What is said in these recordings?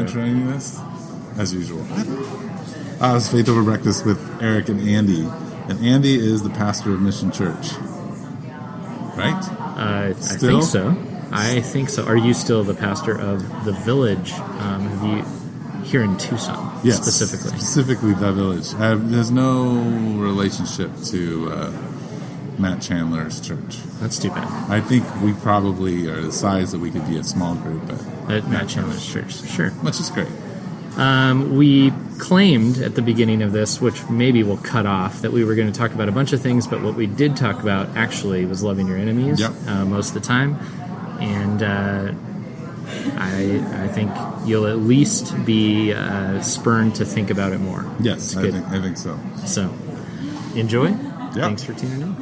introing this, as usual. I was Faith Over Breakfast with Eric and Andy. And Andy is the pastor of Mission Church. Right? I think so. Are you still the pastor of the Village? Have you here in Tucson? Yes, specifically the Village. There's no relationship to Matt Chandler's church. That's too bad. I think we probably are the size that we could be a small group at Matt Chandler's church. Sure, which is great. We claimed at the beginning of this, which maybe we'll cut off, that we were going to talk about a bunch of things, but what we did talk about actually was loving your enemies most of the time. And I think you'll at least be spurned to think about it more. Yes, I think so. So, enjoy. Yep. Thanks for tuning in.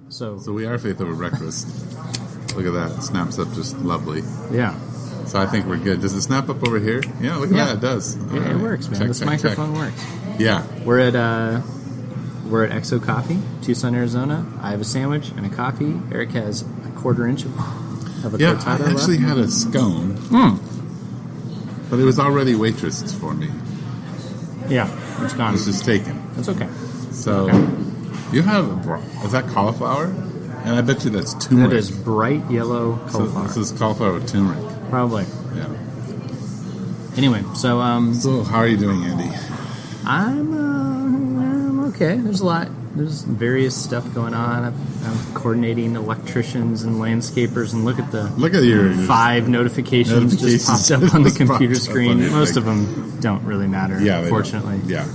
So we are Faith Over Breakfast. Look at that. It snaps up just lovely. Yeah. So I think we're good. Does it snap up over here? Yeah, look at that. It does. Yeah, it works, man. This microphone works. Yeah. We're at Exo Coffee, Tucson, Arizona. I have a sandwich and a coffee. Eric has a quarter inch of a cortado I actually had a scone. But it was already waitressed for me. Yeah, it's gone. It's just taken. That's okay. So... You have, is that cauliflower? And I bet you that's turmeric. That is bright yellow cauliflower. So this is cauliflower with turmeric. Probably. Yeah. Anyway, so... So how are you doing, Andy? I'm okay. There's there's various stuff going on. I'm coordinating electricians and landscapers, and look at your 5 notifications just popped up on the computer screen. Most of them don't really matter, unfortunately. Yeah.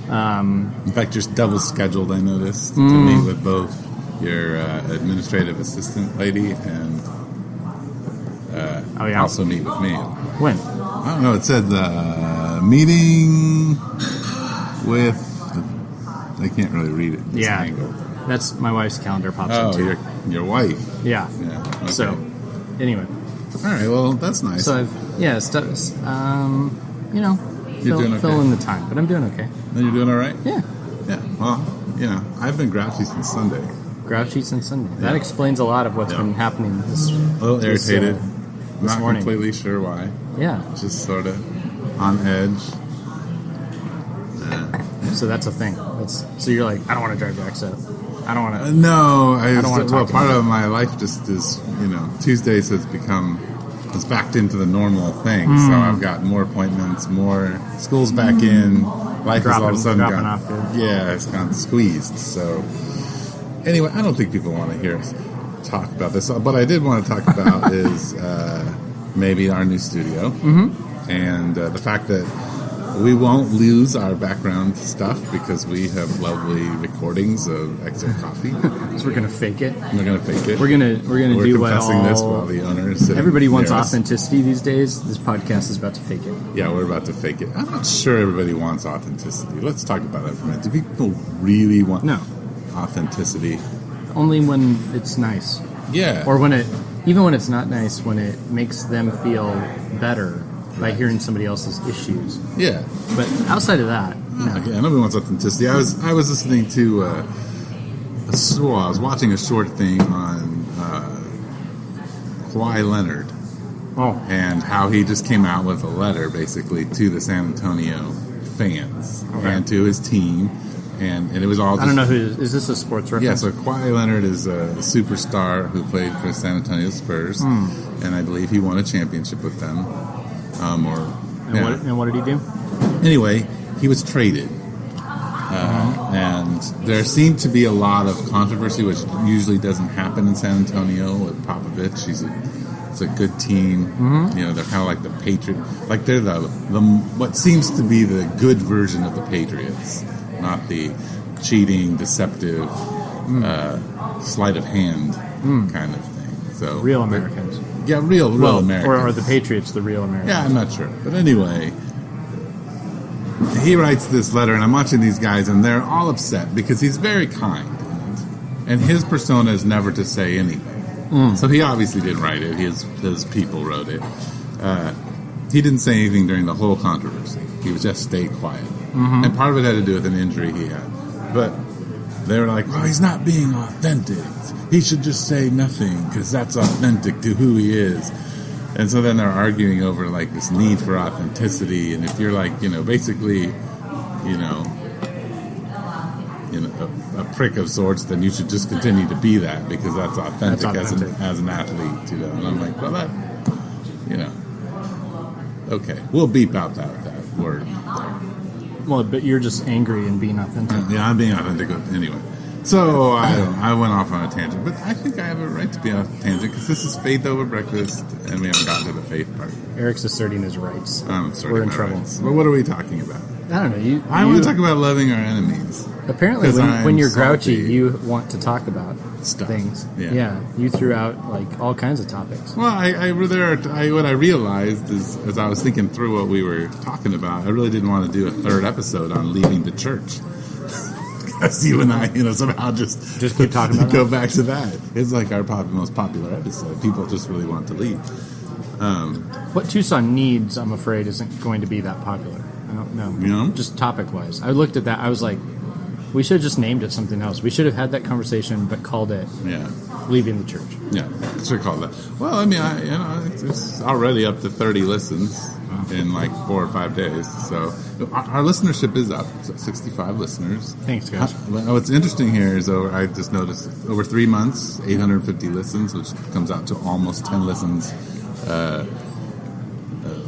In fact, you're double scheduled, I noticed, to meet with both your administrative assistant lady and also meet with me. When? I don't know. It said meeting with... I can't really read it. That's my wife's calendar pops up too. Your wife. Yeah. Okay. So, anyway. All right, well, that's nice. So, you're doing okay. Fill in the time, but I'm doing okay. Then you're doing all right? Yeah. Yeah. Well, I've been grouchy since Sunday. That explains a lot of what's been happening this morning. A little irritated. Not completely sure why. Yeah. Just sort of on edge. So that's a thing. So you're like, I don't want to drive to Exo. I don't want to. No. I don't want to talk part of my life just is, Tuesdays has backed into the normal thing. So I've got more appointments, more school's back in. Life is all of a sudden it's gone squeezed. So anyway, I don't think people want to hear us talk about this. What I did want to talk about is maybe our new studio and the fact that we won't lose our background stuff because we have lovely recordings of Exo Coffee. So we're gonna fake it. We're gonna fake it. We're gonna do what this while the owner is sitting. Everybody wants authenticity these days. This podcast is about to fake it. Yeah, we're about to fake it. I'm not sure everybody wants authenticity. Let's talk about that for a minute. Do people really want authenticity? Only when it's nice. Yeah. Or even when it's not nice, when it makes them feel better by hearing somebody else's issues. Yeah. But outside of that, Okay, nobody wants authenticity. I was listening to I was watching a short thing on Kawhi Leonard. And how he just came out with a letter basically to the San Antonio fans and to his team. And it was all just... I don't know is this a sports reference? Yeah, so Kawhi Leonard is a superstar who played for San Antonio Spurs. And I believe he won a championship with them. What did he do? Anyway, he was traded. And there seemed to be a lot of controversy, which usually doesn't happen in San Antonio with Popovich. It's a good team. They're kind of like the Patriots. Like they're the what seems to be the good version of the Patriots, not the cheating, deceptive, sleight of hand kind of thing. So real Americans. Yeah, real Americans. Or are the Patriots the real Americans? Yeah, I'm not sure. But anyway, he writes this letter, and I'm watching these guys, and they're all upset because he's very kind in it. And his persona is never to say anything. So he obviously didn't write it. His people wrote it. He didn't say anything during the whole controversy. He just stayed quiet. And part of it had to do with an injury he had. But they were like, well, he's not being authentic. He should just say nothing because that's authentic to who he is. And so then they're arguing over like this need for authenticity. And if you're like, basically, a prick of sorts, then you should just continue to be that because that's authentic, as an athlete, And I'm like, well, that, okay, we'll beep out that word. Well, but you're just angry and being authentic. Yeah, I'm being authentic anyway. So I went off on a tangent, but I think I have a right to be on a tangent because this is faith over breakfast, and we haven't gotten to the faith part. Eric's asserting his rights. I'm asserting We're in my trouble. rights. But what are we talking about? I don't know. I want to talk about loving our enemies. Apparently, when you're grouchy, salty. you want to talk about Stuff. things. Yeah. You threw out like all kinds of topics. Well, what I realized is, as I was thinking through what we were talking about, I really didn't want to do a third episode on leaving the church. Because you and I, somehow just keep talking about go back to that. It's like our most popular episode. People just really want to leave. What Tucson needs, I'm afraid, isn't going to be that popular. I don't know. Just topic-wise. I looked at that. I was like, we should have just named it something else. We should have had that conversation, but called it Leaving the Church. Yeah, should have called that. Well, I mean, it's already up to 30 listens in like 4 or 5 days. So our listenership is up. 65 listeners. Thanks, guys. What's interesting here is I just noticed over 3 months, 850 listens, which comes out to almost 10 listens a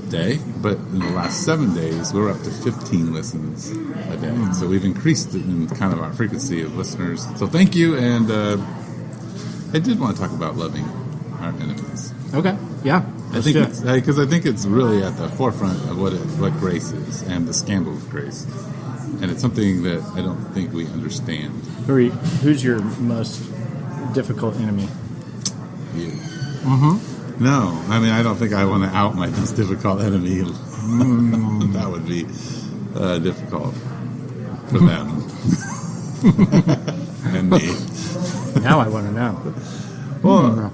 day. But in the last 7 days, we're up to 15 listens a day. So we've increased in kind of our frequency of listeners. So thank you. And I did want to talk about loving our enemies. Okay. Yeah. I think it's really at the forefront of what grace is and the scandal of grace, and it's something that I don't think we understand. Who's your most difficult enemy? You. No, I mean I don't think I want to out my most difficult enemy. That would be difficult for them and me. Now I want to know. Well.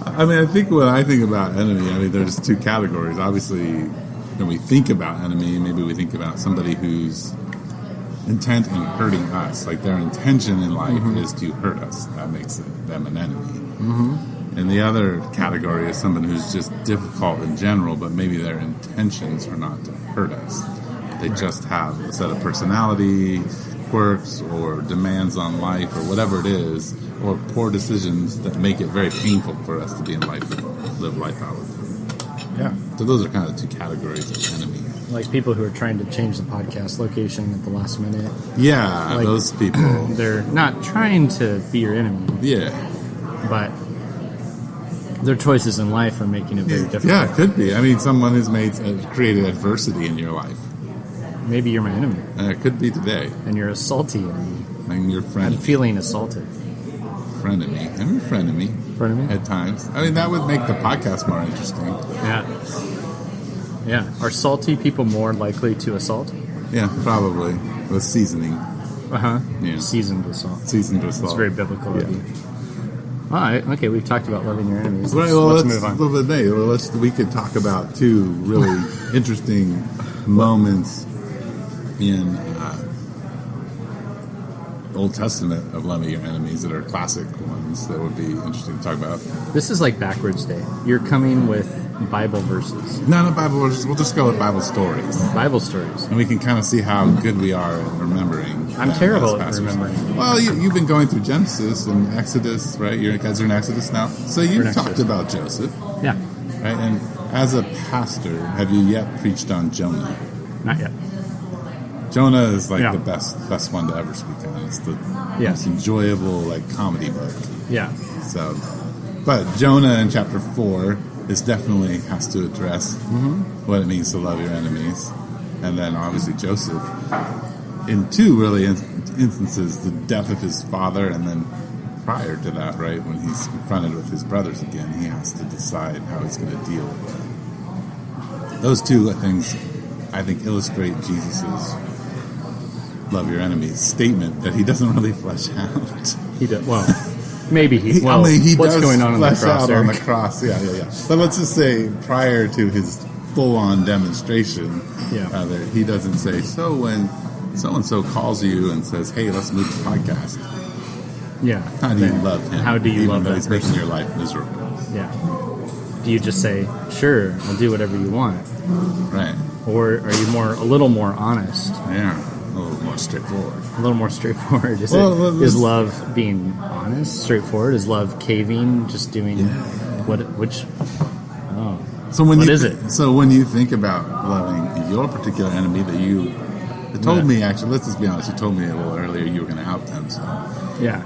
I mean, I think when I think about enemy, there's two categories. Obviously, when we think about enemy, maybe we think about somebody who's intent in hurting us. Like their intention in life is to hurt us. That makes them an enemy. And the other category is someone who's just difficult in general, but maybe their intentions are not to hurt us. They just have a set of personality quirks or demands on life or whatever it is, or poor decisions that make it very painful for us to be in life and live life out with them. Yeah. So those are kind of the two categories of enemy. Like people who are trying to change the podcast location at the last minute. Yeah, like, those people. They're not trying to be your enemy. Yeah. But their choices in life are making it very difficult. Yeah, it could be. I mean, someone who's created adversity in your life. Maybe you're my enemy. It could be today. And you're a salty enemy. And you're friend. I'm feeling assaulted. Frenemy. I'm a frenemy. Frenemy? At times. I mean, that would make the podcast more interesting. Yeah. Are salty people more likely to assault? Yeah, probably. With seasoning. Yeah. Seasoned assault. Seasoned assault. It's very biblical. Yeah. All right. Okay, we've talked about loving your enemies. Let's move on. We could talk about two really interesting moments in Old Testament of loving your enemies that are classic ones that would be interesting to talk about. This is like backwards day. You're coming with Bible verses. No, not Bible verses. We'll just go with Bible stories. Bible stories. And we can kind of see how good we are at remembering. I'm terrible at remembering. Well, you've been going through Genesis and Exodus, right? You guys are in Exodus now. So you talked about Joseph. Yeah. Right? And as a pastor, have you yet preached on Jonah? Not yet. Jonah is like the best one to ever speak on. It's the most enjoyable comedy book. Yeah. So, but Jonah in chapter 4 definitely has to address what it means to love your enemies, and then obviously Joseph in two really instances, the death of his father, and then prior to that, right when he's confronted with his brothers again, he has to decide how he's going to deal with them. Those two things, I think, illustrate Jesus's "love your enemies" statement that he doesn't really flesh out. He does. Well, Maybe he what's going on the cross? Out on the cross, yeah. But let's just say prior to his full-on demonstration, he doesn't say, so when so-and-so calls you and says, hey, let's move the podcast. Yeah. How do you love him? How do you love that he's making your life miserable? Yeah. Do you just say, sure, I'll do whatever you want? Right. Or are you a little more honest? Yeah. A little more straightforward. A little more straightforward. Is love being honest, straightforward? Is love caving, just doing So what is it? So when you think about loving your particular enemy that you told me, actually, let's just be honest, you told me a little earlier you were going to out them, so. Yeah.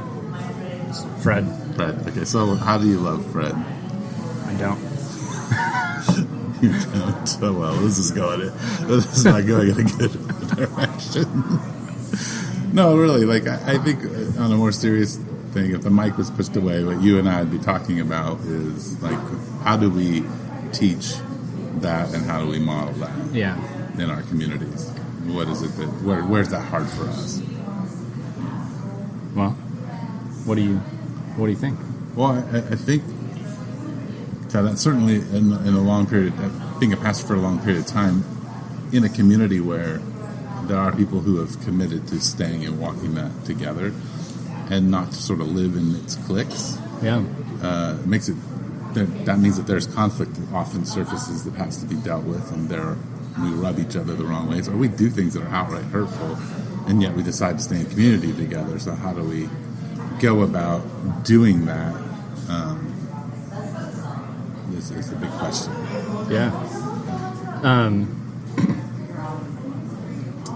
It's Fred. Okay, so how do you love Fred? I don't. You don't. So well, this is not going in a good direction. No, really, I think on a more serious thing, if the mic was pushed away, what you and I would be talking about is how do we teach that and how do we model that in our communities? What is it where's that hard for us? Well, what do you think? Well, I think that certainly in a long period, being a pastor for a long period of time, in a community where there are people who have committed to staying and walking that together and not to sort of live in its cliques, makes it, that means that there's conflict that often surfaces that has to be dealt with, and we rub each other the wrong ways, or we do things that are outright hurtful, and yet we decide to stay in community together. So how do we go about doing that? Is the big question. Yeah.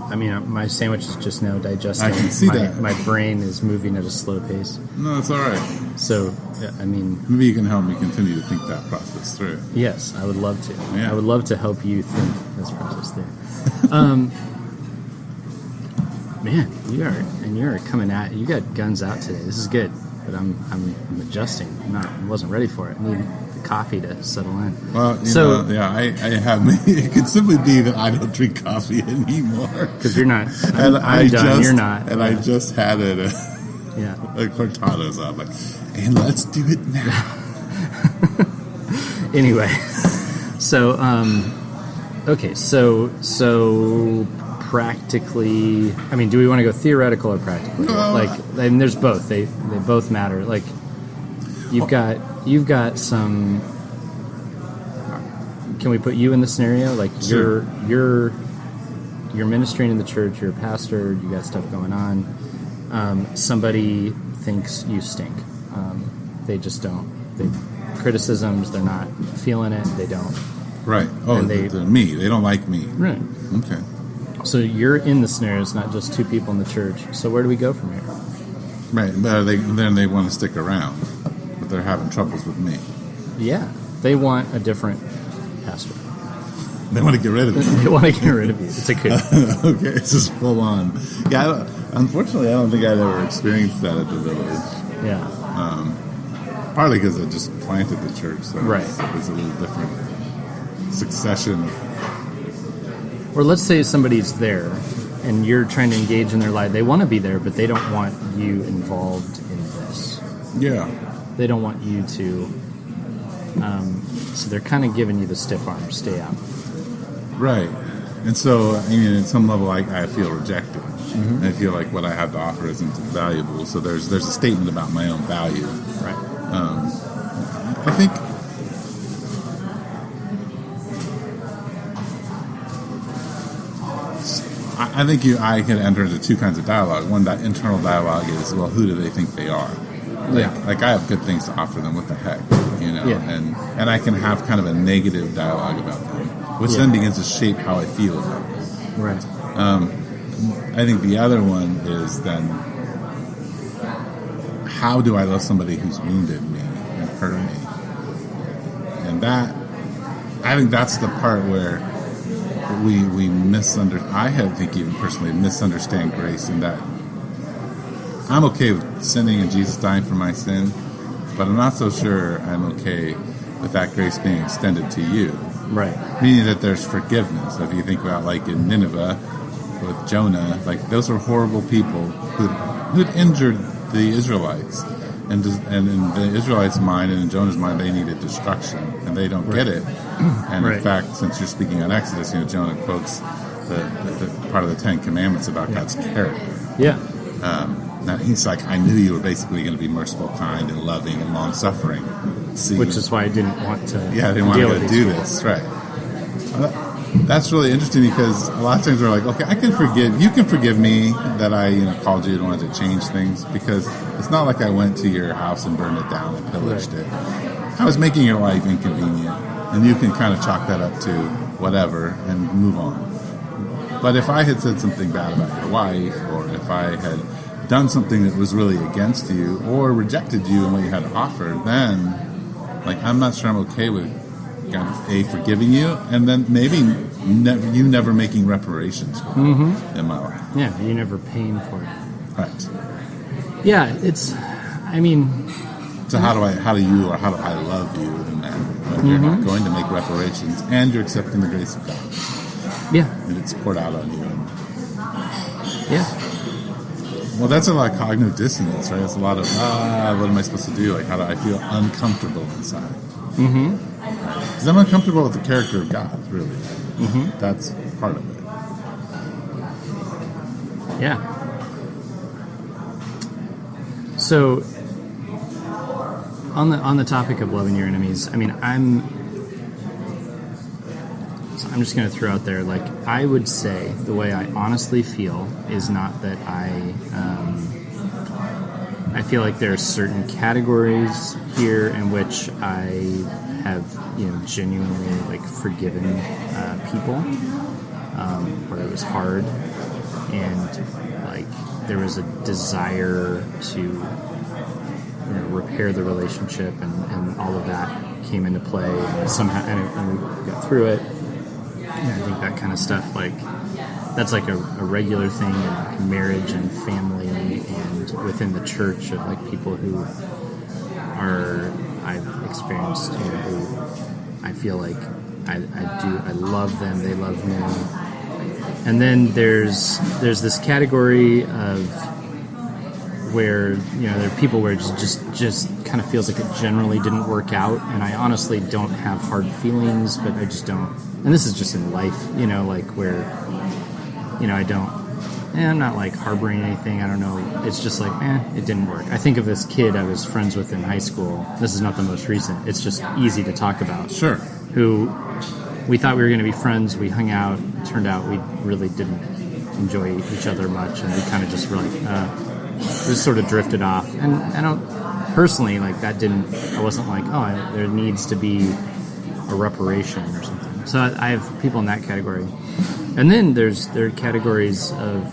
I mean, my sandwich is just now digesting. I can see that. My brain is moving at a slow pace. No, it's all right. So, I mean... Maybe you can help me continue to think that process through. Yes, I would love to. Yeah. I would love to help you think this process through. Man, you're coming at... You got guns out today. This is good. But I'm adjusting. I wasn't ready for it. I need the coffee to settle in. Well, I have. It could simply be that I don't drink coffee anymore because you're not. I'm done. You're not. And I just had it. Cortados. I'm like, and let's do it now. Anyway, so okay, so practically, I mean, do we want to go theoretical or practically? And there's both. They both matter. Like, you've got some. Can we put you in the scenario? Like, sure. you're ministering in the church. You're a pastor. You got stuff going on. Somebody thinks you stink. They just don't. Criticisms. They're not feeling it. They don't. Right. Oh, they're me. They don't like me. Right. Okay. So you're in the scenario. It's not just two people in the church. So where do we go from here? Right. But then they want to stick around, but they're having troubles with me. Yeah. They want a different pastor. They want to get rid of you. They want to get rid of you. It's a coup. Okay. It's just full on. Yeah. Unfortunately, I don't think I'd ever experienced that at the village. Yeah. Partly because I just planted the church. So right. It's a little different succession of... Or let's say somebody's there and you're trying to engage in their life. They want to be there, but they don't want you involved in this. Yeah. They don't want you to... so they're kind of giving you the stiff arm, stay out. Right. And so, I mean, at some level, I feel rejected. Mm-hmm. I feel like what I have to offer isn't valuable. So there's a statement about my own value. Right. I think... I can enter into two kinds of dialogue. One, that internal dialogue is, well, who do they think they are? Like I have good things to offer them. What the heck, Yeah. And I can have kind of a negative dialogue about them, which then begins to shape how I feel about them. Right. I think the other one is then, how do I love somebody who's wounded me and hurt me? And I think that's the part where we I think even personally misunderstand grace in that I'm okay with sinning and Jesus dying for my sin, but I'm not so sure I'm okay with that grace being extended to you. Right. Meaning that there's forgiveness. If you think about like in Nineveh with Jonah, like those were horrible people who'd injured the Israelites. and in the Israelites' mind and in Jonah's mind, they needed destruction, and they don't get it. And in fact, since you're speaking on Exodus, Jonah quotes the part of the Ten Commandments about God's character. Yeah. Now he's like, I knew you were basically going to be merciful, kind, and loving, and long-suffering. Which is why I didn't want to. Yeah, I didn't want to do this, right? That's really interesting because a lot of times we're like, okay, I can forgive. You can forgive me that I, called you and wanted to change things, because it's not like I went to your house and burned it down and pillaged it. I was making your life inconvenient, and you can kind of chalk that up to whatever and move on. But if I had said something bad about your wife, or if I had done something that was really against you, or rejected you and what you had to offer, then, I'm not sure I'm okay with God, forgiving you, and then maybe you never making reparations for it in my life. Yeah, you never paying for it. Right. Yeah, So how do I love you in that when you're not going to make reparations and you're accepting the grace of God? Yeah. And it's poured out on you. Yeah. Well, that's a lot of cognitive dissonance, right? It's a lot of, what am I supposed to do? How do I feel uncomfortable inside? Because I'm uncomfortable with the character of God, really. That's part of it. Yeah. So, on the topic of loving your enemies, I'm just going to throw out there, I would say the way I honestly feel is not that I feel like there are certain categories here in which I have, genuinely forgiven people where it was hard, and there was a desire to repair the relationship, and all of that came into play, and somehow and we got through it. And I think that kind of stuff, that's a regular thing in marriage and family and within the church, of people who I've experienced, who I feel like I love them, they love me. And then there's this category of where, there are people where it just kind of feels like it generally didn't work out, and I honestly don't have hard feelings, but I just don't. And this is just in life, where, I don't, I'm not harboring anything. I don't know. It's just it didn't work. I think of this kid I was friends with in high school. This is not the most recent. It's just easy to talk about. Sure. Who we thought we were going to be friends. We hung out. Turned out we really didn't enjoy each other much, and we kind of just just sort of drifted off. And I don't personally that didn't. I wasn't there needs to be a reparation or something. So I have people in that category. And then there are categories of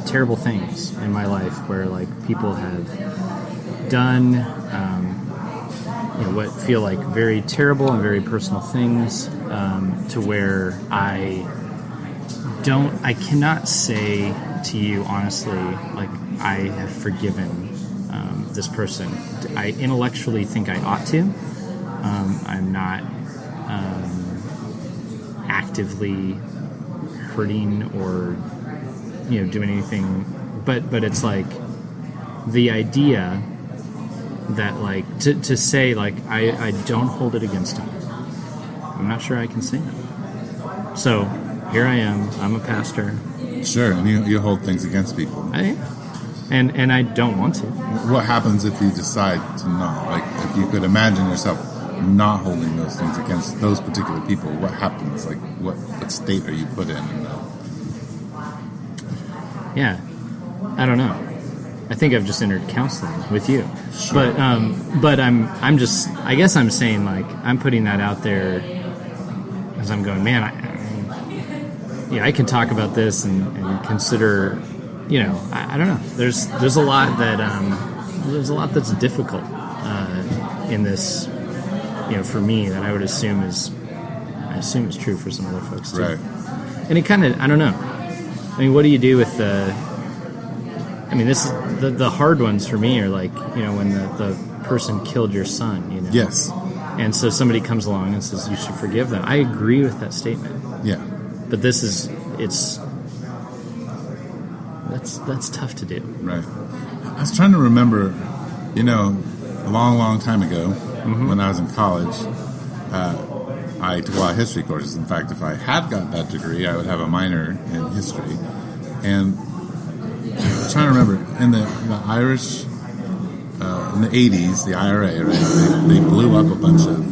terrible things in my life where people have done what feel very terrible and very personal things, to where I cannot say to you honestly I have forgiven this person. I intellectually think I ought to. I'm not actively hurting or doing anything, but it's the idea that to say I don't hold it against him. I'm not sure I can say that. So here I am. I'm a pastor. Sure, and you hold things against people. And I don't want to. What happens if you decide to not? If you could imagine yourself not holding those things against those particular people, what happens? What state are you put in? Yeah, I don't know. I think I've just entered counseling with you. Sure. But I'm just, I guess I'm saying I'm putting that out there as I'm going, man, I can talk about this and consider, I don't know. There's a lot that's difficult in this, for me, that I would assume is true for some other folks too. Right. And it kind of, I don't know. What do you do with this is the hard ones for me are when the person killed your son, Yes. And so somebody comes along and says you should forgive them. I agree with that statement. Yeah. But that's tough to do. Right. I was trying to remember, a long, long time ago, when I was in college, I took a lot of history courses. In fact, if I had got that degree, I would have a minor in history. And I was trying to remember, in the Irish, in the 80s, the IRA, right, they blew up a bunch of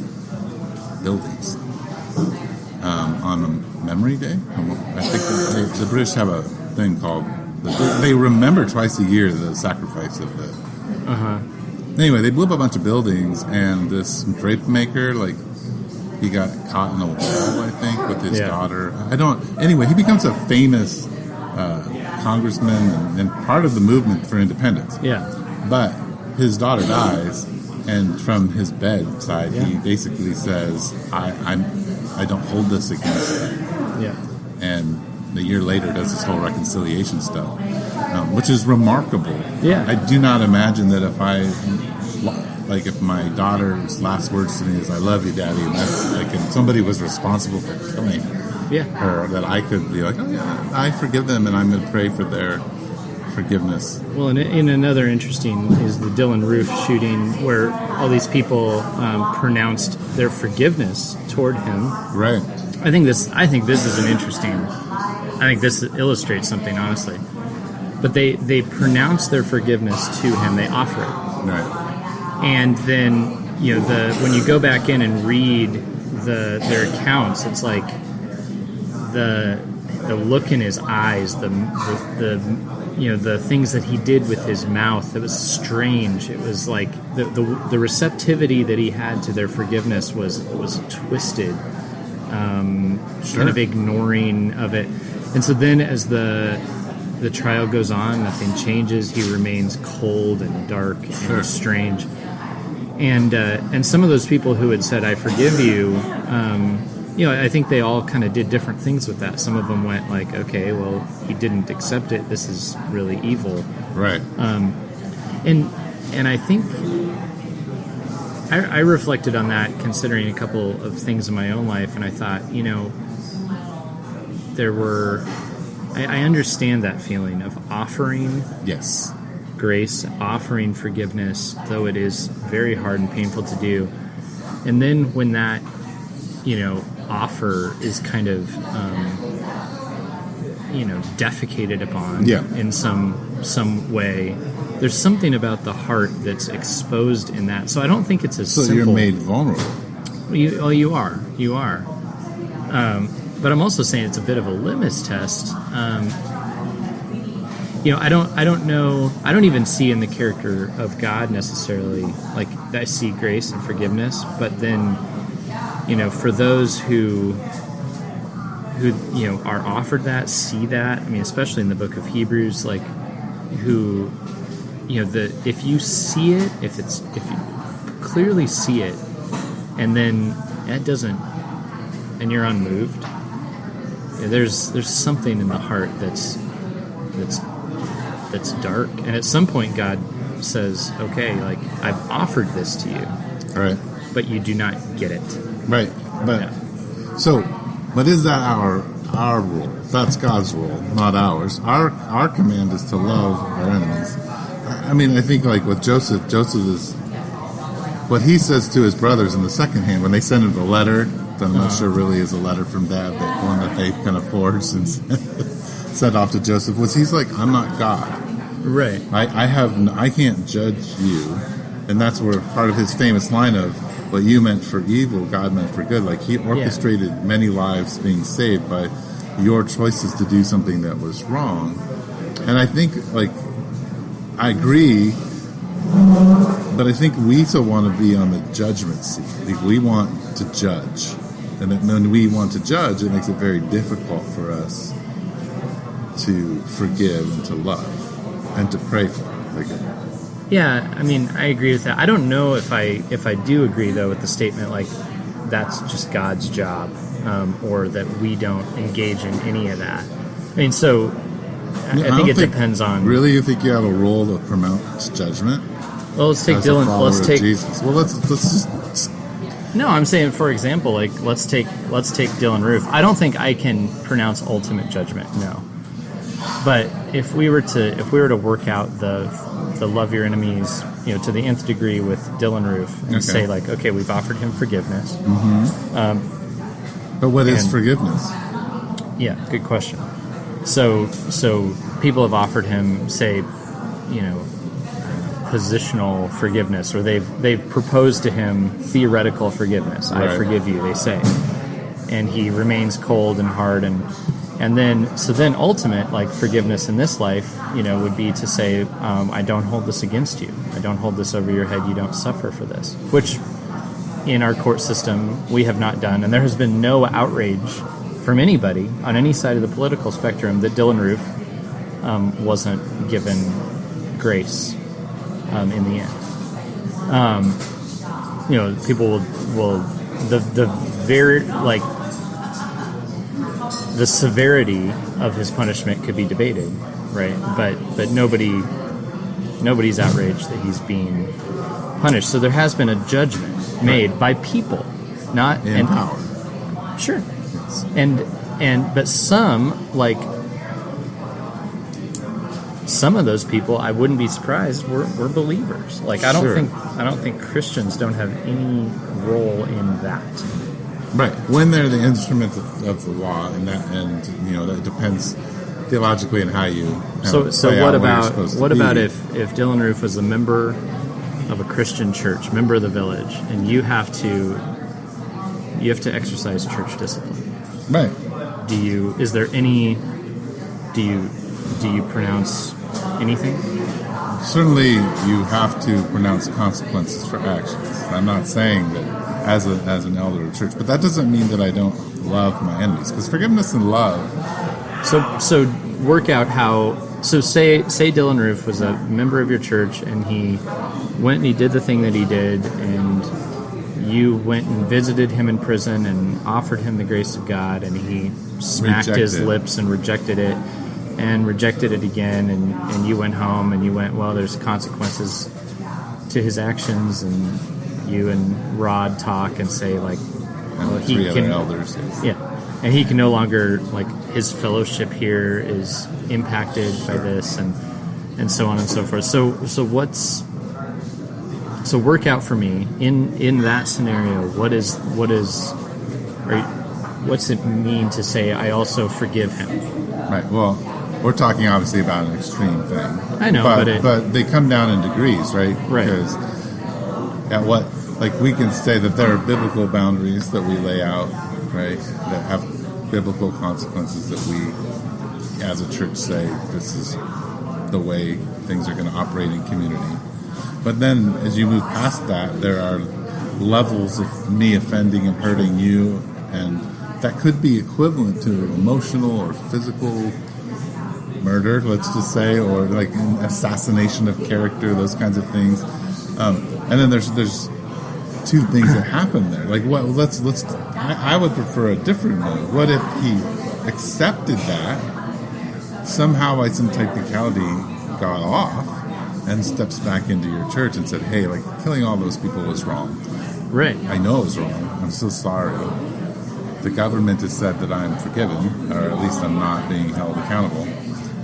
buildings on a memory day. I think the British have a thing called, they remember twice a year the sacrifice of the... Anyway, they blew up a bunch of buildings, and this drape maker, he got caught in a wall, I think, with his daughter. Anyway, he becomes a famous congressman and part of the movement for independence. Yeah. But his daughter dies, and from his bedside, he basically says, I don't hold this against them. Yeah. And a year later does this whole reconciliation stuff, which is remarkable. Yeah. I do not imagine that if my daughter's last words to me is, I love you, Daddy, and that's and somebody was responsible for killing her, that I could be like, oh yeah, I forgive them, and I'm going to pray for their forgiveness. Well, and in another interesting is the Dylan Roof shooting, where all these people pronounced their forgiveness toward him. Right. I think this is an interesting. I think this illustrates something, honestly. But they pronounce their forgiveness to him. They offer it. Right. And then when you go back in and read their accounts, it's like the look in his eyes, the things that he did with his mouth. It was strange. It was like the receptivity that he had to their forgiveness was twisted, kind of ignoring of it. And so then as the trial goes on, nothing changes. He remains cold and dark and strange. And some of those people who had said, I forgive you, I think they all kind of did different things with that. Some of them went like, okay, well, he didn't accept it. This is really evil. Right. And I think I reflected on that, considering a couple of things in my own life, and I thought, I understand that feeling of offering grace, offering forgiveness, though it is very hard and painful to do. And then when that, offer is kind of, defecated upon in some way, there's something about the heart that's exposed in that. So I don't think it's simple. So you're made vulnerable. You are. But I'm also saying it's a bit of a litmus test. I don't know. I don't even see in the character of God necessarily, like, I see grace and forgiveness. But then, for those who are offered that, see that. I mean, especially in the book of Hebrews, like, who, if you see it, if you clearly see it, and then it doesn't, and you're unmoved. There's something in the heart that's dark, and at some point God says, okay, like, I've offered this to you, right, but you do not get it, right. But but is that our rule? That's God's rule, not ours. Our command is to love our enemies. I mean, I think like with Joseph is what he says to his brothers in the second hand when they send him the letter that I'm not sure really is a letter from Dad, but one that they kind of forged and sent off to Joseph, was he's like, I'm not God. Right. I can't judge you. And that's where part of his famous line of, what you meant for evil, God meant for good. Like, he orchestrated many lives being saved by your choices to do something that was wrong. And I think, like, I agree, but I think we still want to be on the judgment seat. Like, we want to judge. And when we want to judge, it makes it very difficult for us to forgive and to love and to pray for. Yeah, I mean, I agree with that. I don't know if I do agree, though, with the statement, like, that's just God's job, or that we don't engage in any of that. I mean, so I think it depends on... Really? You think you have a role to promote judgment? Well, let's take Dylan... Let's take Jesus. Well, let's just... No, I'm saying, for example, like, let's take Dylan Roof. I don't think I can pronounce ultimate judgment, no. But if we were to work out the love your enemies, to the nth degree with Dylan Roof, and say like, okay, we've offered him forgiveness. But what is forgiveness? Yeah, good question. So people have offered him, say, positional forgiveness, or they've proposed to him theoretical forgiveness. Right. I forgive you, they say, and he remains cold and hard, and then ultimate like forgiveness in this life, would be to say, I don't hold this against you. I don't hold this over your head. You don't suffer for this, which in our court system we have not done, and there has been no outrage from anybody on any side of the political spectrum that Dylan Roof wasn't given grace in the end. People will the very like the severity of his punishment could be debated, right? But nobody's outraged that he's being punished. So there has been a judgment made by people, not in power. Sure. But some of those people, I wouldn't be surprised, were believers. Like I don't think Christians don't have any role in that. Right, when they're the instruments of the law, and that depends theologically on how you. So what about if Dylan Roof was a member of a Christian church, member of the village, and you have to exercise church discipline? Right. Do you pronounce anything? Certainly, you have to pronounce consequences for actions. I'm not saying that as an elder of church, but that doesn't mean that I don't love my enemies, because forgiveness and love. So work out how. So say Dylan Roof was a member of your church, and he went and he did the thing that he did, and you went and visited him in prison and offered him the grace of God, and he smacked his lips and rejected it again, and you went home and you went, well, there's consequences to his actions, and you and Rod talk and say like, well, he can, elders, yes. And he can no longer, like, his fellowship here is impacted by this, and so on and so forth. So work out for me in that scenario. What's it mean to say I also forgive him? Right. Well, we're talking obviously about an extreme thing. I know, but they come down in degrees, right? Right. Because we can say that there are biblical boundaries that we lay out, right? That have biblical consequences that we, as a church, say this is the way things are going to operate in community. But then, as you move past that, there are levels of me offending and hurting you, and that could be equivalent to emotional or physical murder, let's just say, or like an assassination of character, those kinds of things. And then there's two things that happen there. Like, what? I would prefer a different move. What if he accepted that, somehow by some technicality got off, and steps back into your church and said, hey, like, killing all those people was wrong. Right. I know it was wrong. I'm so sorry. The government has said that I'm forgiven, or at least I'm not being held accountable.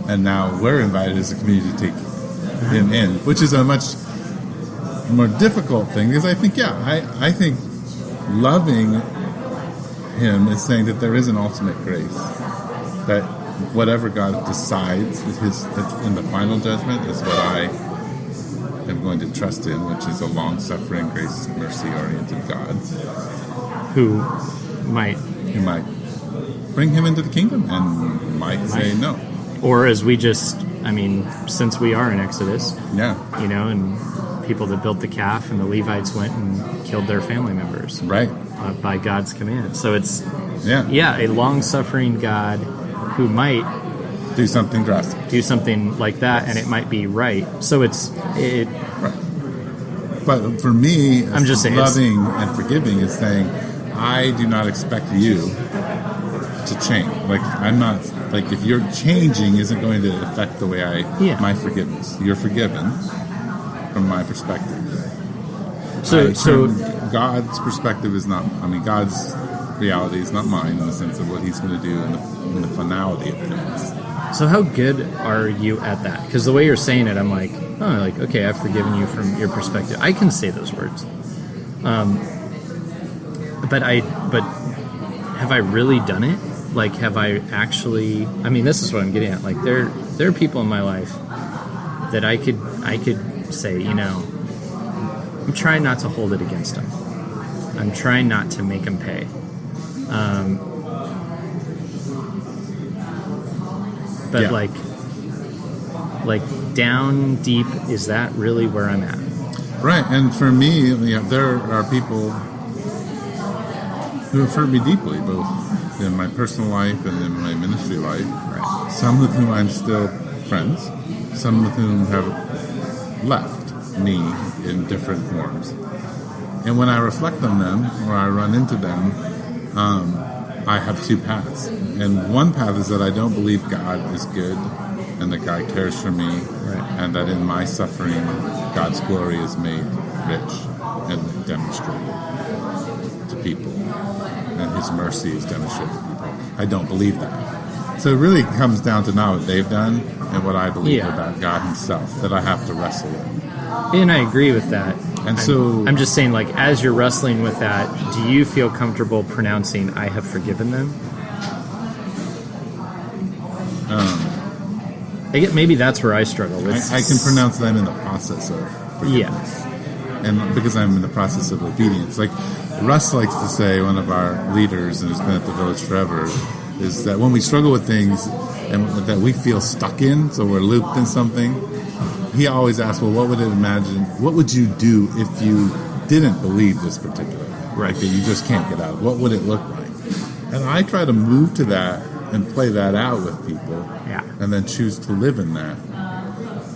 And now we're invited as a community to take him in, which is a much more difficult thing, because I think, I think loving him is saying that there is an ultimate grace, that whatever God decides in the final judgment is what I am going to trust in, which is a long-suffering, grace, mercy-oriented God who might bring him into the kingdom and might say no. Or as we since we are in Exodus, and people that built the calf and the Levites went and killed their family members, right, by God's command. So it's a long-suffering God who might do something drastic, do something like that, and it might be right. So right. But for me, I'm just saying, loving and forgiving is saying, I do not expect you to change. Like, I'm not, like, if you're changing isn't going to affect the way my forgiveness. You're forgiven from my perspective. So God's perspective is not, God's reality is not mine, in the sense of what he's going to do in the finality of things. So how good are you at that? Because the way you're saying it, I'm like, oh, like, okay, I've forgiven you from your perspective. I can say those words. But have I really done it? Like, have I actually, I mean, this is what I'm getting at. Like, there are people in my life that I could say, I'm trying not to hold it against them. I'm trying not to make them pay. But like down deep, is that really where I'm at? Right, and for me, there are people who have hurt me deeply, both in my personal life and in my ministry life. Right. Some with whom I'm still friends, some with whom have left me in different forms. And when I reflect on them, or I run into them, I have two paths. And one path is that I don't believe God is good, and that God cares for me, and that in my suffering, God's glory is made rich and demonstrated to people, and His mercy is demonstrated to people. I don't believe that. So it really comes down to not what they've done and what I believe about God Himself that I have to wrestle with. And I agree with that. And I'm just saying, like, as you're wrestling with that, do you feel comfortable pronouncing, I have forgiven them? Maybe that's where I struggle. I can pronounce that I'm in the process of forgiveness. And because I'm in the process of obedience. Like Russ likes to say, one of our leaders, and has been at the Village forever, is that when we struggle with things and that we feel stuck in, so we're looped in something, he always asks, well, what would you do if you didn't believe this particular thing? Right. That you just can't get out. What would it look like? And I try to move to that and play that out with people, and then choose to live in that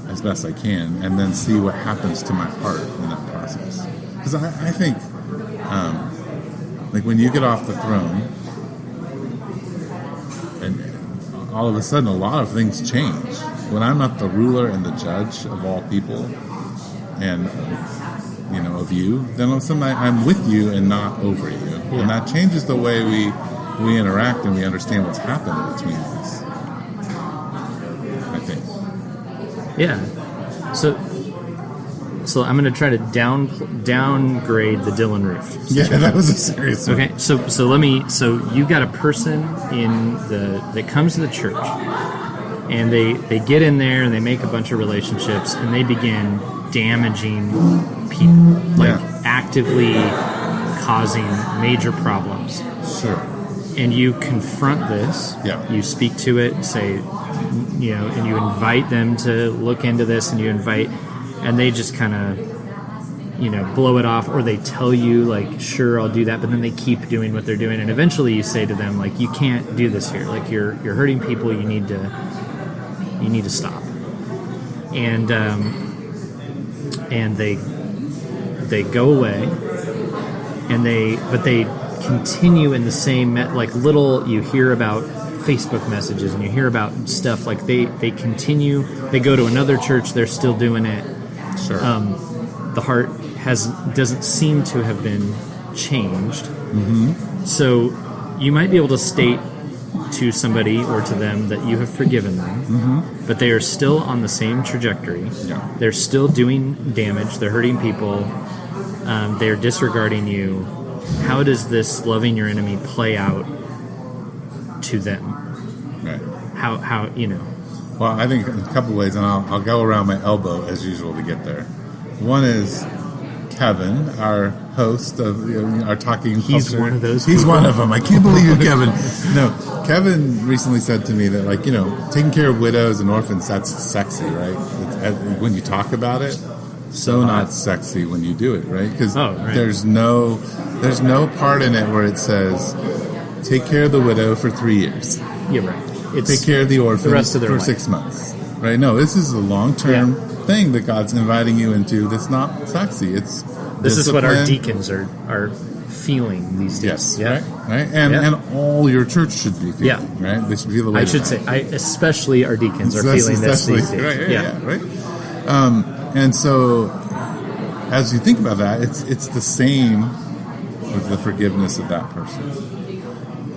as best I can, and then see what happens to my heart in that process. Because I think, like when you get off the throne, and all of a sudden a lot of things change. When I'm not the ruler and the judge of all people, and of you, then all of a sudden I'm with you and not over you, and that changes the way we interact and we understand what's happened between us. I think. Yeah. So I'm going to try to downgrade the Dylan Roof. Yeah, that was a serious one. Okay, so you got a person that comes to the church, and they get in there and they make a bunch of relationships and they begin damaging people, actively causing major problems. Sure. And you confront this. Yeah. You speak to it, say, and you invite them to look into this, and they just kind of, blow it off, or they tell you, like, sure, I'll do that, but then they keep doing what they're doing, and eventually you say to them, like, you can't do this here. Like, you're hurting people. You need to stop. And they go away, but they continue in the same, you hear about Facebook messages and you hear about stuff, like they continue, they go to another church, they're still doing it. Sure. The heart doesn't seem to have been changed. Mm-hmm. So you might be able to state to somebody or to them that you have forgiven them, but they are still on the same trajectory. Yeah. They're still doing damage, they're hurting people, they're disregarding you. How does this loving your enemy play out to them? Right. How Well, I think in a couple of ways, and I'll go around my elbow as usual to get there. One is Kevin, our host of our Talking He's Culture. One of those He's people. one of them. I can't believe you, Kevin. No, Kevin recently said to me that, taking care of widows and orphans, that's sexy, right? When you talk about it, so not sexy when you do it, right? Because there's no part in it where it says, take care of the widow for 3 years. You're right. Take care of the orphan the rest of their for life. 6 months. Right? No, this is a long-term thing that God's inviting you into that's not sexy. It's this is what our deacons are feeling these days. Yes, right? And all your church should be feeling, right? They should feel the way I should say, especially our deacons are feeling this these days. Right. And so, as you think about that, it's the same with the forgiveness of that person.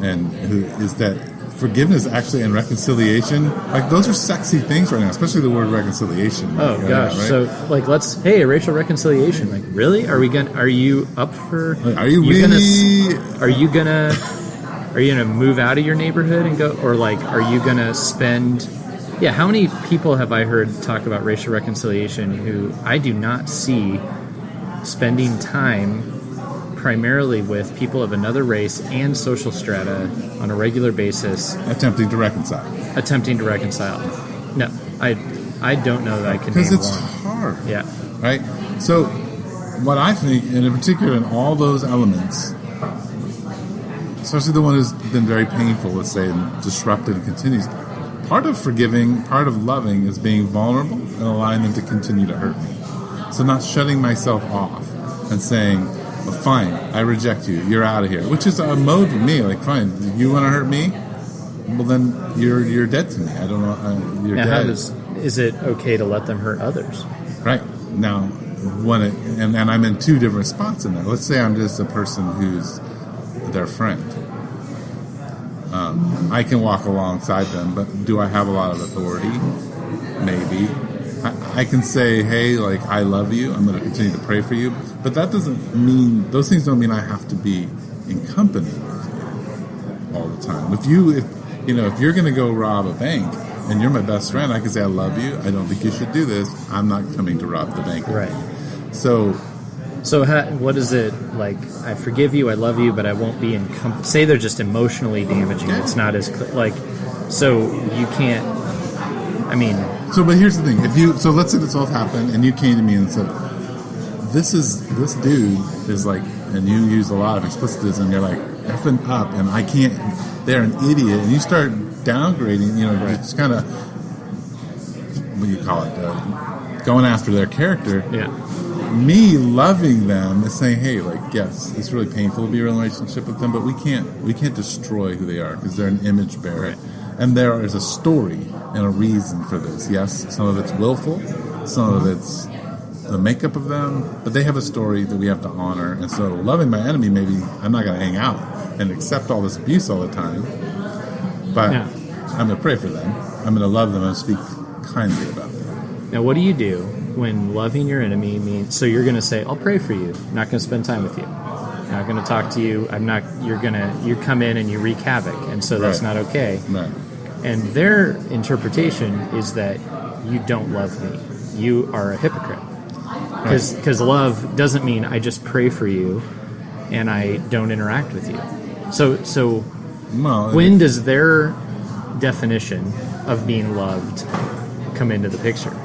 And who is that forgiveness actually and reconciliation, like those are sexy things right now, especially the word reconciliation. Oh gosh. Right? So like hey, racial reconciliation. Like really? Are you up for are you really are you gonna move out of your neighborhood and go, or like are you gonna spend how many people have I heard talk about racial reconciliation who I do not see spending time primarily with people of another race and social strata on a regular basis, attempting to reconcile. No, I don't know that I can. Because it's one. hard. Yeah. Right. So, what I think, and in particular, in all those elements, especially the one who's been very painful, let's say, and disrupted and continues. Part of forgiving, part of loving, is being vulnerable and allowing them to continue to hurt me. So, not shutting myself off and saying, well, fine, I reject you. You're out of here. Which is a mode with me. Like, fine, you want to hurt me? Well, then you're dead to me. I don't know. You're dead. Is it okay to let them hurt others? Right. Now, and I'm in two different spots in there. Let's say I'm just a person who's their friend. I can walk alongside them, but do I have a lot of authority? Maybe. I can say, hey, like, I love you. I'm going to continue to pray for you. But that doesn't mean, those things don't mean I have to be in company with you all the time. If you're going to go rob a bank and you're my best friend, I can say, I love you. I don't think you should do this. I'm not coming to rob the bank. Right. So what is it like? I forgive you, I love you, but I won't be in company. Say they're just emotionally damaging. Yeah. It's not as clear. Like, so you can't, I mean. So, but here's the thing. So let's say this all happened and you came to me and said, this dude is like, and you use a lot of explicitness and you're like, effing up and I can't, they're an idiot. And you start downgrading, right. Just kind of, what do you call it, going after their character. Yeah. Me loving them is saying, hey, like, yes, it's really painful to be in a relationship with them, but we can't destroy who they are because they're an image bearer. Right. And there is a story and a reason for this. Yes, some of it's willful, some of it's the makeup of them, but they have a story that we have to honor. And so loving my enemy, maybe I'm not going to hang out and accept all this abuse all the time, but I'm going to pray for them. I'm going to love them and speak kindly about them. Now, what do you do when loving your enemy means, so you're going to say, I'll pray for you. I'm not going to spend time with you. I'm not going to talk to you. You come in and you wreak havoc. And so that's not okay. Right. And their interpretation is that you don't love me. You are a hypocrite. Because love doesn't mean I just pray for you and I don't interact with you. So when does their definition of being loved come into the picture?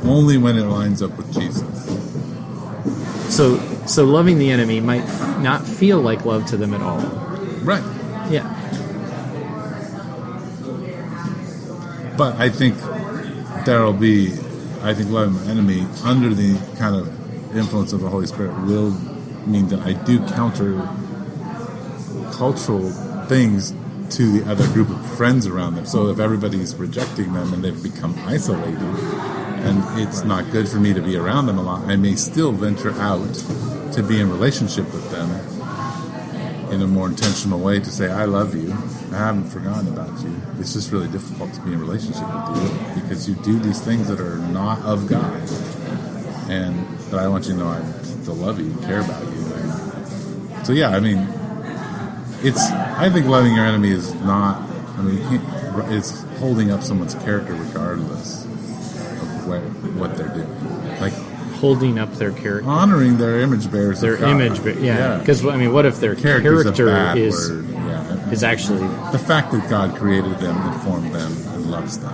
Only when it lines up with Jesus. So loving the enemy might not feel like love to them at all. Right. Yeah. But I think loving my enemy under the kind of influence of the Holy Spirit will mean that I do counter cultural things to the other group of friends around them. So if everybody's rejecting them and they've become isolated and it's not good for me to be around them a lot, I may still venture out to be in relationship with them in a more intentional way to say, I love you. I haven't forgotten about you. It's just really difficult to be in relationship with you because you do these things that are not of God. But I want you to know I still love you and care about you. So yeah, I mean, I think loving your enemy is not, it's holding up someone's character regardless of what they're doing. Like, holding up their character, honoring their image bearers. Their image, Because what if their character is actually the fact that God created them and formed them and loves them,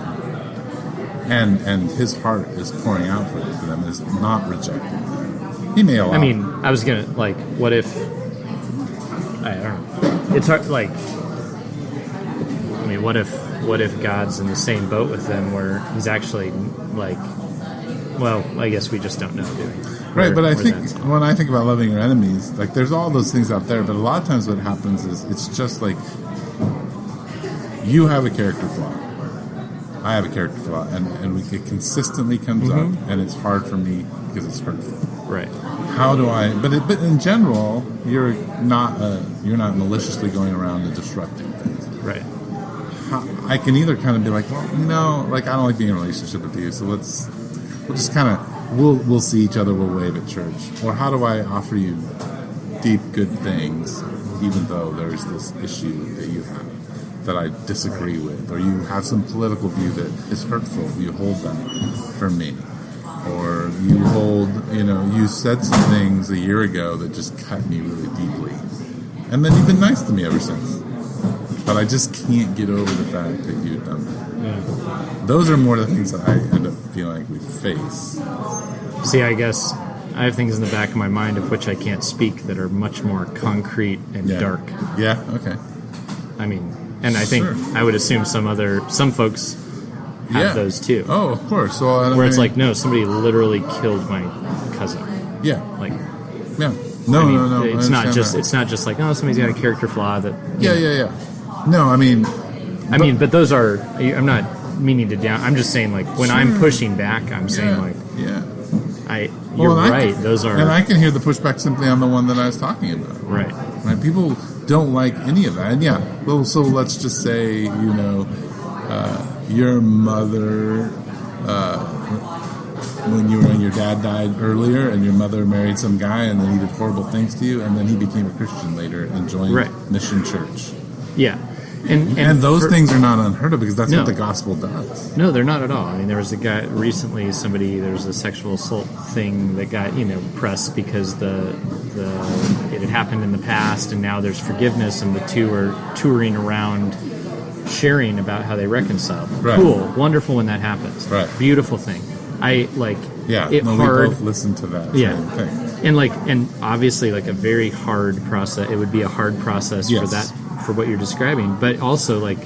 and His heart is pouring out for them, is not rejecting them. He may allow. I was gonna what if? I don't know. It's hard. What if God's in the same boat with them, where He's actually well, I guess we just don't know, do we? Right, but I think when I think about loving your enemies, there's all those things out there, but a lot of times what happens is it's just like you have a character flaw. I have a character flaw, and it consistently comes up, and it's hard for me because it's hurtful. Right. How do I? But in general, you're not maliciously going around and disrupting things. Right. I can either kind of be like, well, like I don't like being in a relationship with you, so we'll just kind of we'll see each other, we'll wave at church, or how do I offer you deep good things, even though there's this issue that you have that I disagree with, or you have some political view that is hurtful, you hold that for me. Or you hold, you said some things a year ago that just cut me really deeply. And then you've been nice to me ever since. But I just can't get over the fact that you've done that. Yeah. Those are more the things that I end up feeling like we face. See, I guess I have things in the back of my mind of which I can't speak that are much more concrete and dark. Yeah, okay. I mean, and I think I would assume some folks have those too. Oh, of course. Well, where it's like, no, somebody literally killed my cousin. Yeah. Like, yeah. No. It's not just like, oh, somebody's got a character flaw that. Yeah. No, I mean, but those are. I'm not meaning to down. I'm just saying, like, when I'm pushing back, I'm saying, like, you're right. Those are, and I can hear the pushback simply on the one that I was talking about. Right. People don't like any of that. And well, so let's just say, your mother, when you were and your dad died earlier, and your mother married some guy, and then he did horrible things to you, and then he became a Christian later and joined Mission Church. Yeah. And those things are not unheard of because that's what the gospel does. No, they're not at all. I mean, there was a guy recently, there was a sexual assault thing that got, pressed because it had happened in the past, and now there's forgiveness, and the two are touring around sharing about how they reconciled. Right. Cool. Wonderful when that happens. Right. Beautiful thing. We both listened to that same thing. And obviously like a very hard process. It would be a hard process for what you're describing, but also like,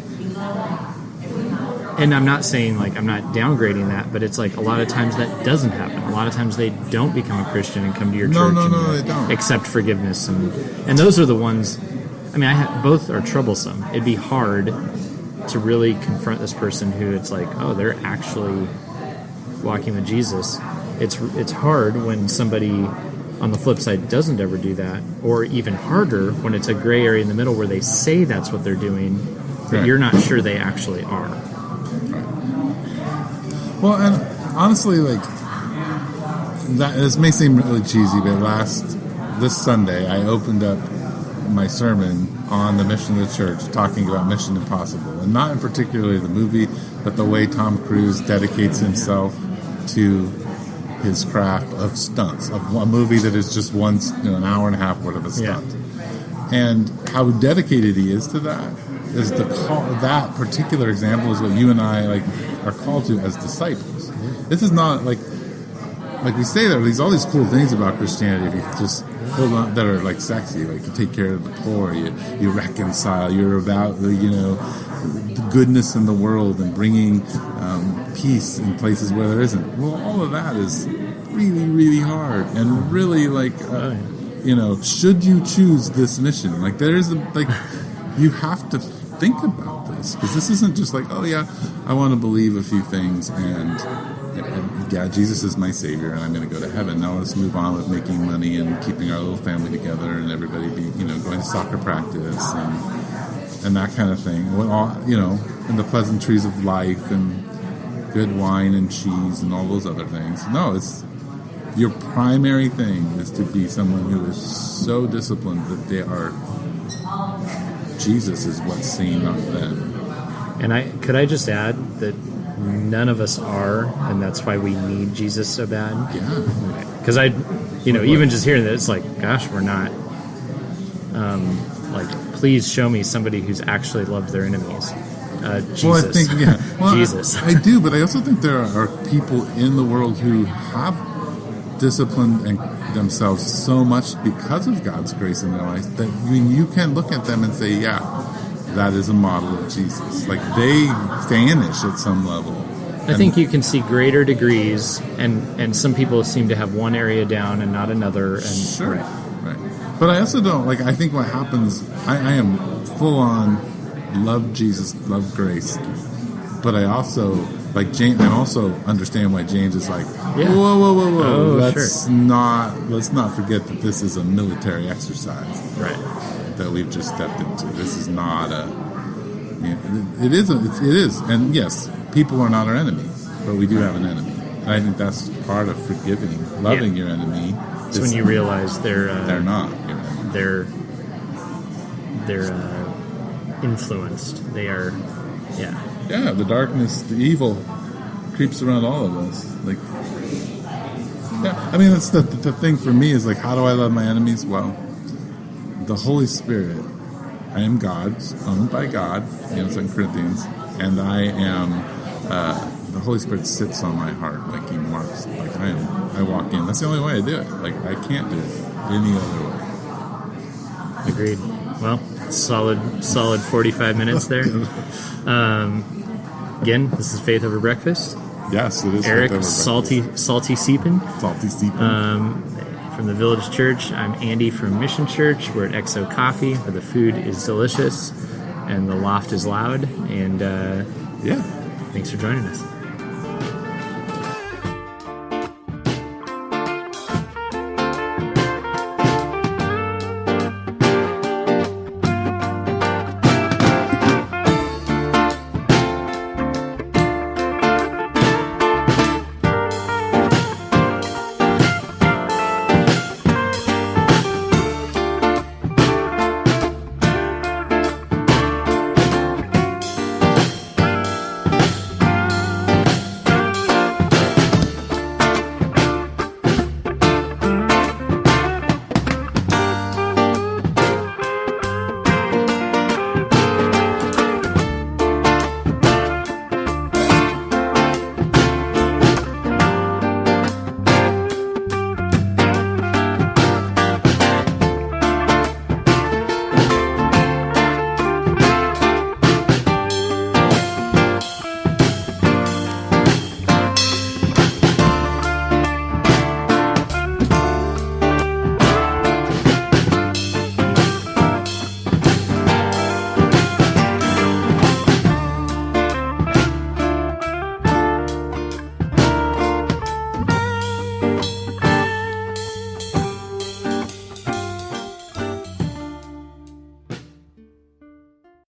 and I'm not saying like I'm not downgrading that, but it's like a lot of times that doesn't happen. A lot of times they don't become a Christian and come to your church. No, they don't accept forgiveness, and those are the ones. I mean, both are troublesome. It'd be hard to really confront this person who it's like, oh, they're actually walking with Jesus. It's hard when somebody on the flip side doesn't ever do that, or even harder when it's a gray area in the middle where they say that's what they're doing, but you're not sure they actually are. Right. Well, and honestly, like this may seem really cheesy, but this Sunday I opened up my sermon on the mission of the church, talking about Mission Impossible, and not in particularly the movie, but the way Tom Cruise dedicates himself to his craft of stunts, of a movie that is just an hour and a half worth of a stunt, and how dedicated he is to that. Is that particular example is what you and I are called to as disciples. This is not like we say there are all these cool things about Christianity. If you just hold on, that are like sexy, like you take care of the poor, you reconcile, you're about the goodness in the world and bringing peace in places where there isn't. Well, all of that is really, really hard and really should you choose this mission? Like you have to think about this, because this isn't just like, oh yeah, I want to believe a few things and Jesus is my savior and I'm going to go to heaven. Now let's move on with making money and keeping our little family together and everybody going to soccer practice and that kind of thing. And the pleasantries of life and good wine and cheese and all those other things. No, it's your primary thing is to be someone who is so disciplined that they are. Jesus is what's seen on them. And could I just add that none of us are, and that's why we need Jesus so bad. Yeah. Because even just hearing that, it's like, gosh, we're not. Please show me somebody who's actually loved their enemies. Jesus. Well, I think Jesus. I do, but I also think there are people in the world who have disciplined themselves so much because of God's grace in their life that you can look at them and say, yeah, that is a model of Jesus. Like they vanish at some level. I think you can see greater degrees, and some people seem to have one area down and not another. And sure, right. But I also don't I think what happens, I am full on love Jesus, love grace, but I also like James. I also understand why James is like, Yeah. whoa. Oh, let's not forget that this is a military exercise, Right. that we've just stepped into. This is not a. You know, it is, and yes, people are not our enemies, but we do have an enemy. And I think that's part of forgiving, loving your enemy. It's when you realize they're not your enemy. They're influenced. They are, Yeah, the darkness, the evil creeps around all of us. Like, yeah, I mean, that's the thing for me is like, how do I love my enemies? Well, the Holy Spirit. I am God's, owned by God, 2 Corinthians, and I am, the Holy Spirit sits on my heart, like He marks, like I walk in. That's the only way I do it. Like, I can't do it any other way. Agreed. Well, solid 45 minutes there. Again, this is Faith Over Breakfast. Yes, it is. Eric, salty seepin. Salty seepin. From the Village Church. I'm Andy from Mission Church. We're at XO Coffee, where the food is delicious and the loft is loud. And yeah, thanks for joining us.